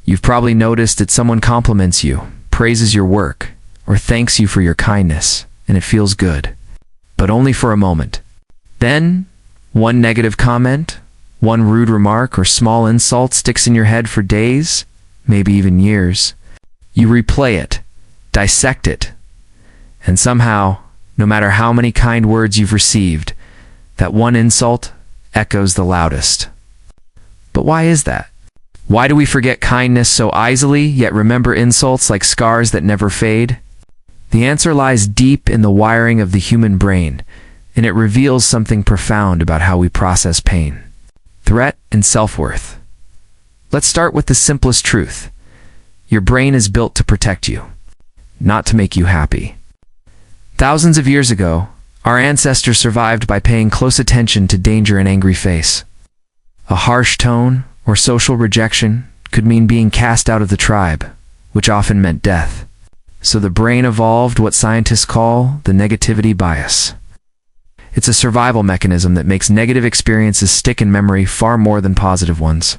You've probably noticed that someone compliments you, praises your work, or thanks you for your kindness, and it feels good. But only for a moment. Then, one negative comment, one rude remark, or small insult sticks in your head for days, maybe even years. You replay it, dissect it, and somehow, no matter how many kind words you've received, that one insult echoes the loudest. But why is that? Why do we forget kindness so easily, yet remember insults like scars that never fade? The answer lies deep in the wiring of the human brain, and it reveals something profound about how we process pain, threat, and self-worth. Let's start with the simplest truth. Your brain is built to protect you, not to make you happy. Thousands of years ago, our ancestors survived by paying close attention to danger and angry face. A harsh tone or social rejection could mean being cast out of the tribe, which often meant death. So the brain evolved what scientists call the negativity bias. It's a survival mechanism that makes negative experiences stick in memory far more than positive ones.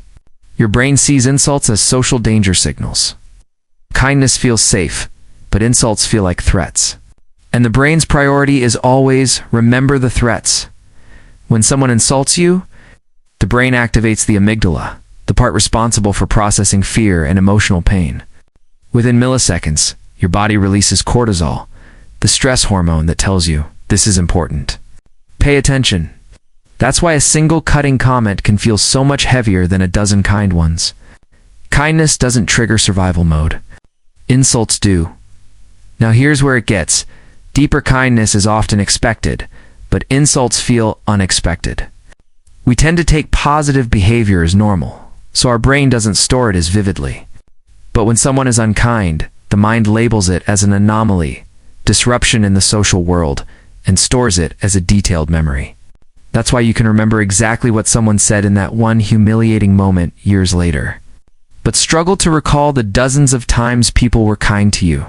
Your brain sees insults as social danger signals. Kindness feels safe, but insults feel like threats. And the brain's priority is always remember the threats. When someone insults you, the brain activates the amygdala, the part responsible for processing fear and emotional pain. Within milliseconds, your body releases cortisol, the stress hormone that tells you this is important. Pay attention. That's why a single cutting comment can feel so much heavier than a dozen kind ones. Kindness doesn't trigger survival mode. Insults do. Now here's where it gets. Deeper kindness is often expected, but insults feel unexpected. We tend to take positive behavior as normal, so our brain doesn't store it as vividly. But when someone is unkind, the mind labels it as an anomaly, disruption in the social world, and stores it as a detailed memory. That's why you can remember exactly what someone said in that one humiliating moment years later, but struggle to recall the dozens of times people were kind to you.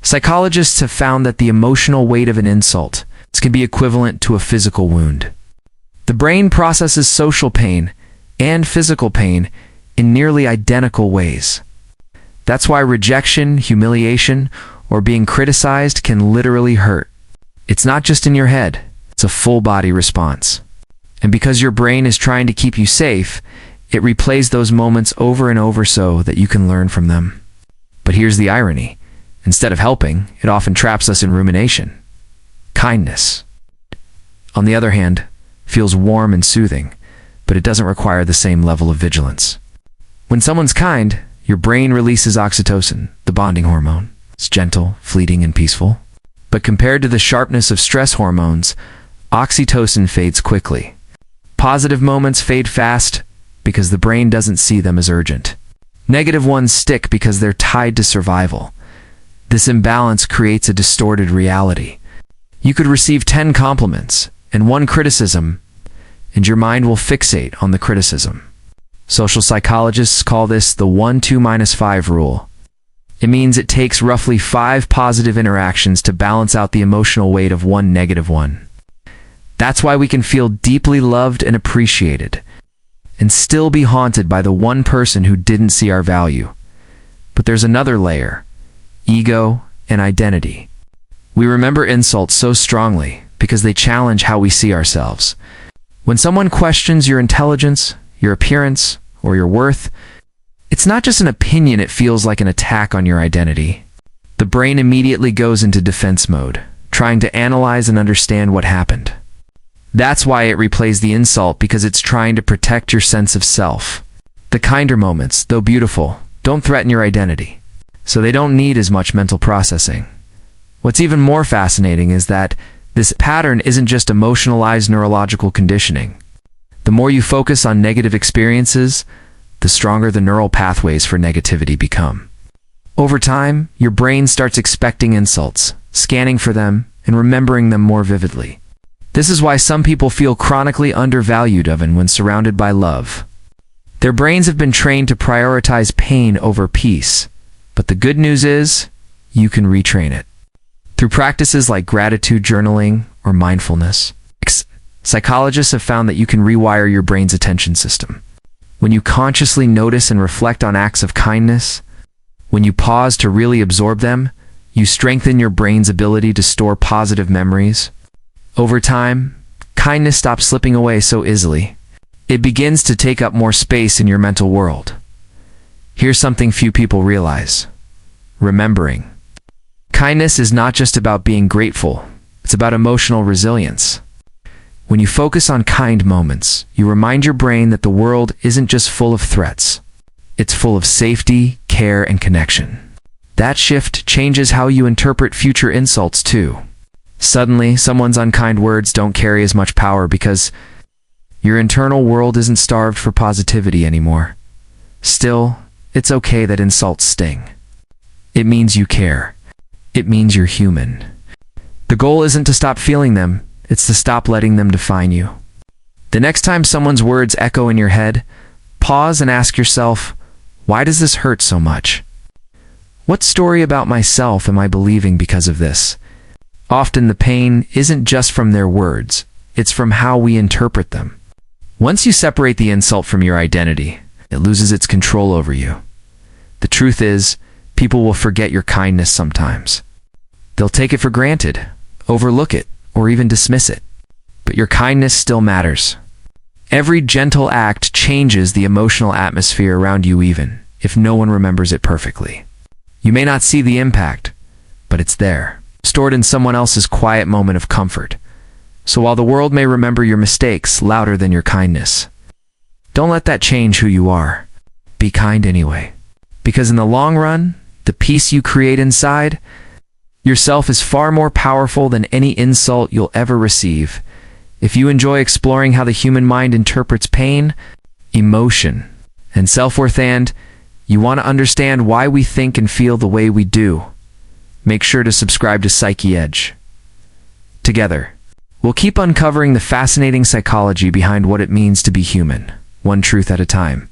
Psychologists have found that the emotional weight of an insult can be equivalent to a physical wound. The brain processes social pain and physical pain in nearly identical ways. That's why rejection, humiliation, or being criticized can literally hurt. It's not just in your head, it's a full-body response. And because your brain is trying to keep you safe, it replays those moments over and over so that you can learn from them. But here's the irony. Instead of helping, it often traps us in rumination. Kindness, on the other hand, feels warm and soothing, but it doesn't require the same level of vigilance. When someone's kind, your brain releases oxytocin, the bonding hormone. It's gentle, fleeting, and peaceful. But compared to the sharpness of stress hormones, oxytocin fades quickly. Positive moments fade fast because the brain doesn't see them as urgent. Negative ones stick because they're tied to survival. This imbalance creates a distorted reality. You could receive 10 compliments and 1 criticism, and your mind will fixate on the criticism. Social psychologists call this the 1-2-5 rule. It means it takes roughly 5 positive interactions to balance out the emotional weight of 1 negative one. That's why we can feel deeply loved and appreciated, and still be haunted by the one person who didn't see our value. But there's another layer: ego and identity. We remember insults so strongly because they challenge how we see ourselves. When someone questions your intelligence, your appearance, or your worth, it's not just an opinion, it feels like an attack on your identity. The brain immediately goes into defense mode, trying to analyze and understand what happened. That's why it replays the insult, because it's trying to protect your sense of self. The kinder moments, though beautiful, don't threaten your identity, so they don't need as much mental processing. What's even more fascinating is that this pattern isn't just emotionalized neurological conditioning. The more you focus on negative experiences, the stronger the neural pathways for negativity become. Over time, your brain starts expecting insults, scanning for them, and remembering them more vividly. This is why some people feel chronically undervalued even when surrounded by love. Their brains have been trained to prioritize pain over peace. But the good news is, you can retrain it. Through practices like gratitude journaling or mindfulness, psychologists have found that you can rewire your brain's attention system. When you consciously notice and reflect on acts of kindness, when you pause to really absorb them, you strengthen your brain's ability to store positive memories. Over time, kindness stops slipping away so easily. It begins to take up more space in your mental world. Here's something few people realize. Remembering. Kindness is not just about being grateful, it's about emotional resilience. When you focus on kind moments, you remind your brain that the world isn't just full of threats. It's full of safety, care, and connection. That shift changes how you interpret future insults too. Suddenly, someone's unkind words don't carry as much power because your internal world isn't starved for positivity anymore. Still, it's okay that insults sting. It means you care. It means you're human. The goal isn't to stop feeling them, it's to stop letting them define you. The next time someone's words echo in your head, pause and ask yourself, why does this hurt so much? What story about myself am I believing because of this? Often the pain isn't just from their words, it's from how we interpret them. Once you separate the insult from your identity, it loses its control over you. The truth is, people will forget your kindness sometimes. They'll take it for granted, overlook it, or even dismiss it. But your kindness still matters. Every gentle act changes the emotional atmosphere around you even if no one remembers it perfectly. You may not see the impact, but it's there, stored in someone else's quiet moment of comfort. So while the world may remember your mistakes louder than your kindness, don't let that change who you are. Be kind anyway. Because in the long run, the peace you create inside yourself is far more powerful than any insult you'll ever receive. If you enjoy exploring how the human mind interprets pain, emotion, and self-worth, and you want to understand why we think and feel the way we do, make sure to subscribe to PsycheEdge. Together, we'll keep uncovering the fascinating psychology behind what it means to be human, one truth at a time.